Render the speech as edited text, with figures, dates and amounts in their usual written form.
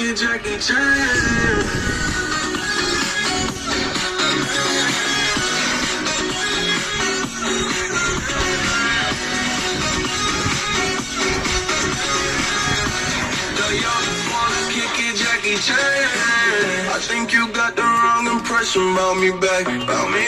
it Jackie Chan. Jackie Chan. I think you got the wrong impression about me back. About me.